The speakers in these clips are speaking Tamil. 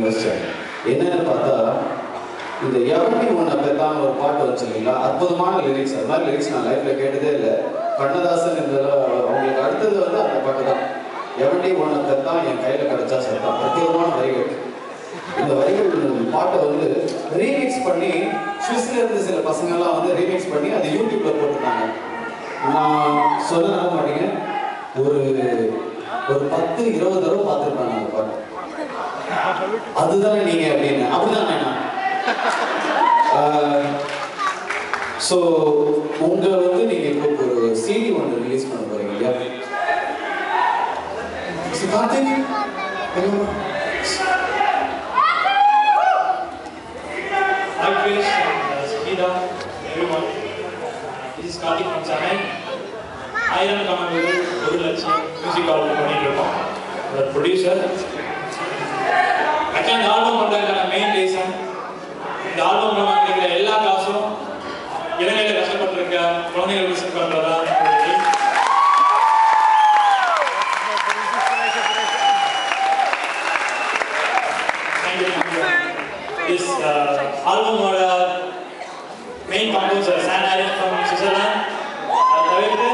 யோசிச்சேன். என்னன்னு பார்த்தா இந்த எவனி ஒன்றை பெற்றான ஒரு பாட்டு வச்சு இல்லைங்களா, அற்புதமான லிரிக்ஸ். அது மாதிரி லிரிக்ஸ் நான் லைஃப்பில் கேட்டதே இல்லை. கண்ணதாசன் இதெல்லாம் அவங்களுக்கு அடுத்தது வந்து அந்த பாட்டு தான். எவனி ஒன்றை பெற்றான் என் கையில் கிடச்சா சத்தான். அற்புதமான வரிகள். இந்த வரிகள் பாட்டை வந்து ரீமிக்ஸ் பண்ணி சுவிஸ்ல இருந்து சில பசங்கள்லாம் வந்து ரீமிக்ஸ் பண்ணி அதை யூடியூப்ல போட்டுருந்தாங்க. நான் சொல்ல நம்ப மாட்டீங்க, ஒரு 10-20 தடவை பார்த்துருப்பாங்க அந்த பாட்டு. அதுதானே நீங்க அப்படின்னு அப்படிதான் வேணாம். ஸோ உங்களை வந்து நீங்க இப்போ ஒரு சிடி ஒன்று ரிலீஸ் பண்ண போறீங்க இல்லையா? Karthik Hi Krish and Sahida, everyone. This is Karthik from Chennai. I am coming with Guru Lakshmi, music album, the producer. Actually, the album is the main reason. The album is the எல்லா காசும் இளைஞர்கள் கஷ்டப்பட்டிருக்க குழந்தைகள் விசிட் பண்றதா. This album main composer San Aaron from Switzerland. Thavirthu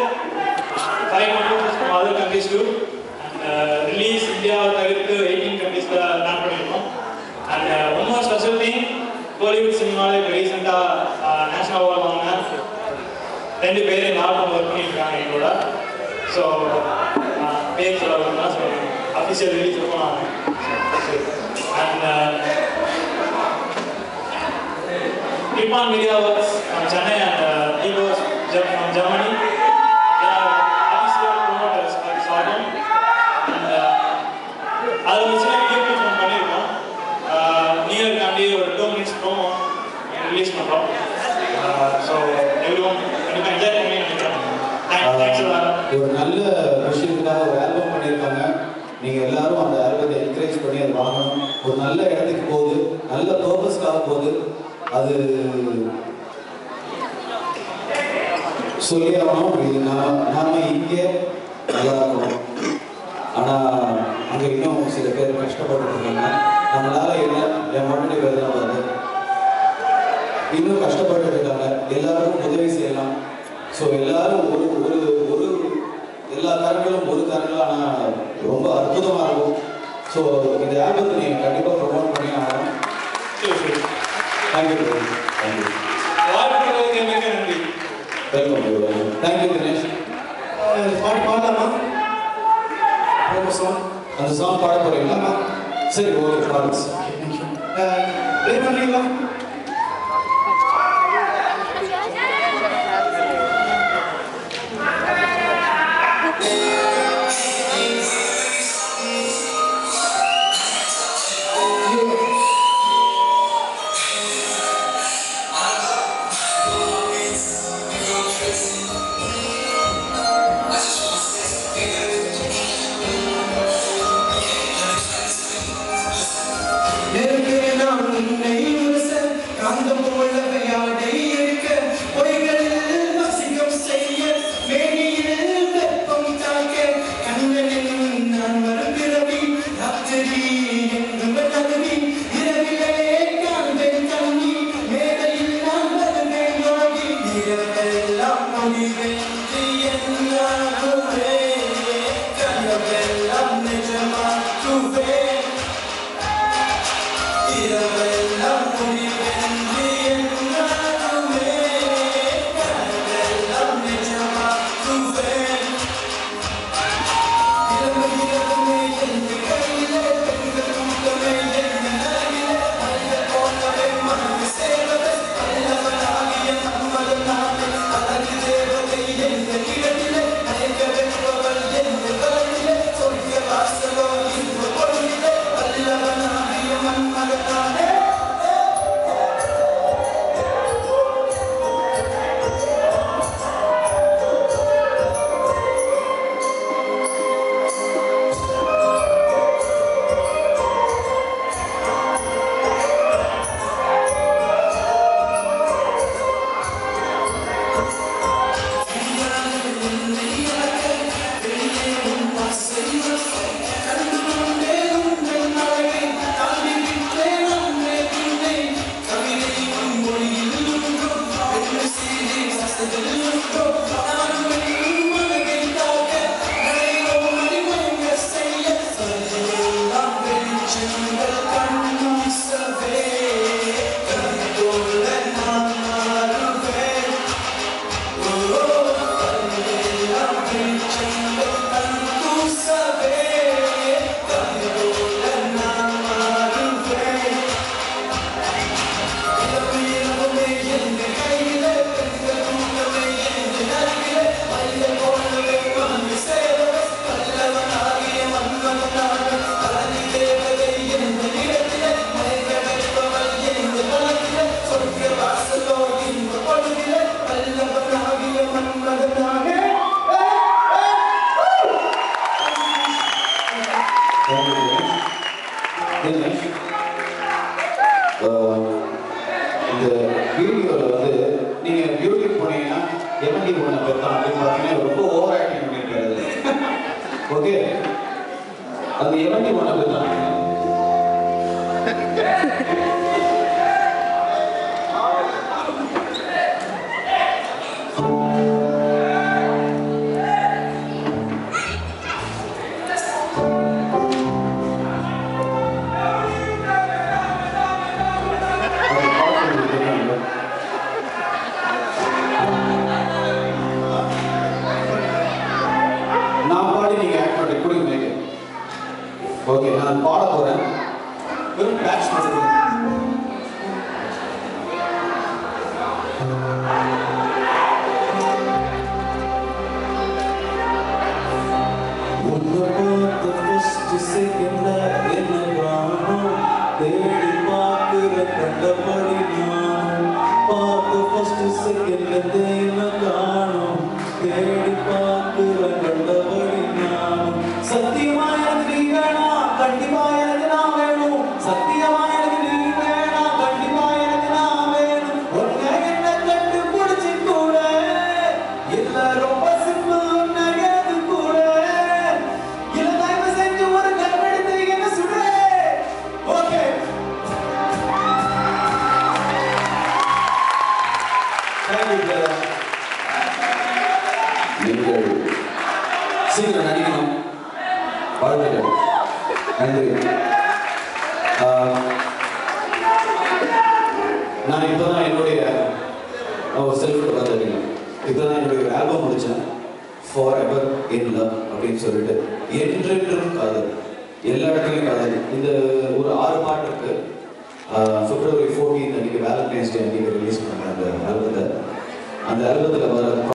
5 composers from other countries too. And release India thavirthu 18 countries plan பண்ணிருக்கோம். And one more special thing, Bollywood cinema recent national award வாங்கின 2 பேர் இந்த ஆல்பம் ஒர்க் பண்ணிருக்காங்க எங்களோட. ஸோ பேர் சொல்லணும்னா அஃபிஷியல் ரிலீஸ் போனாங்க. And Nippon Media Works from Chennai and Egos from Germany. They are official promoters for this album. And அதில் ஒரு சில வீடியோ கிளிப் ஒன்று பண்ணியிருக்கோம். நியூ இயர்க்காண்டி ஒரு 2 minutes ப்ரோமோ ரிலீஸ் பண்ணுறோம். ஸோ எவ்ரி ஒன் கண்டிப்பாக என்ஜாய் பண்ணி நினைக்கிறேன். தேங்க்ஸ். ஒரு நல்ல விஷயத்துக்காக ஒரு ஆல்பம் பண்ணியிருக்காங்க. நீங்கள் எல்லாரும் அந்த ஆல்பத்தை என்கரேஜ் பண்ணி அதை வாங்கணும். ஒரு நல்ல இடத்துக்கு போகுது, நல்ல பர்பஸ்க்காக போகுது. அது சொல்லி ஆகணும். இது நாம இங்கே நல்லா இருக்கணும். ஆனால் அங்கே இன்னும் சில பேர் கஷ்டப்பட்டு இருக்காங்க. நம்மளால என்ன என் முன்னாடி பேர் தான் வருது, இன்னும் கஷ்டப்பட்டு இருக்காங்க. எல்லாருக்கும் உதவி செய்யலாம். ஸோ எல்லாரும் ஒரு ஒரு ஒரு எல்லா காரங்களும் ஒரு காரங்களும் ஆனால் ரொம்ப அற்புதமாக இருக்கும். ஸோ இந்த ஆல்பத்தை நீங்கள் கண்டிப்பாக ப்ரொமோட் பண்ணி ஆகணும். Thank you thank you. நன்றி. வெல்கம். தேங்க்யூ தினேஷ். பாட்டு பாடலாமா? அந்த சாங் பாட போறீங்களா? சரி, ஓகே, பாருங்க. ப்ளே பண்ணுறீங்களா? Nirke nam nahi se இந்த வீடியோவில் வந்து நீங்கள் யூடியூப் போனீங்கன்னா எவன்டி ஒன்று பெற்றான் அப்படின்னு பார்த்தீங்கன்னா ரொம்ப ஓவர் ஆக்டிங் பண்ணியிருக்காரு. ஓகே, அது எவன்டி ஒன்று பெற்றான். ஓகே, நான் பாட போறேன். வெறும் பேட்ச் மட்டும். உன்னை பார்த்த ஃபர்ஸ்ட் செகண்ட்ல என்ன காணோம், தேடி பார்க்கிற கண்டபடி நான் பார்த்த ஃபர்ஸ்ட் செகண்ட்ல என்ன காணோம், தேடி பார்க்கிற கண்டபடி நான் சத்தியமா எனக்கு நீ வேணாம், கண்டிப்பா எனக்கு நான் வேணும், சத்தியமா எனக்கு நீ வேணாம், கண்டிப்பா எனக்கு நான் வேணும், உன்னை என்ன கண்டுபிடிச்சு கூட இல்ல ரொம்ப சிம்பிள் உன்னை ஏது கூட இல்ல தயவு செஞ்சு ஒரு கல்வெடுத்து என்ன சுடு. ஓகே, நீங்கள் சீக்கிரம் நடிக்கணும். வாழ்த்துக்கள். நன்றி. நான் இப்போதான் என்னுடைய செல்ஃப் பார்த்துருக்கீங்க. இப்போதான் என்னுடைய ஆல்பம் முடித்தேன். ஃபார் எவர் இன் லவ் அப்படின்னு சொல்லிட்டு என்றென்றும் காதல், எல்லா இடத்துலையும் காதல். இந்த ஒரு 6 பாட்டு இருக்கு. February 14 அன்னைக்கு வேலண்டைன்ஸ் டே அன்னைக்கு ரிலீஸ் பண்ண அந்த ஆல்பத்தில் வர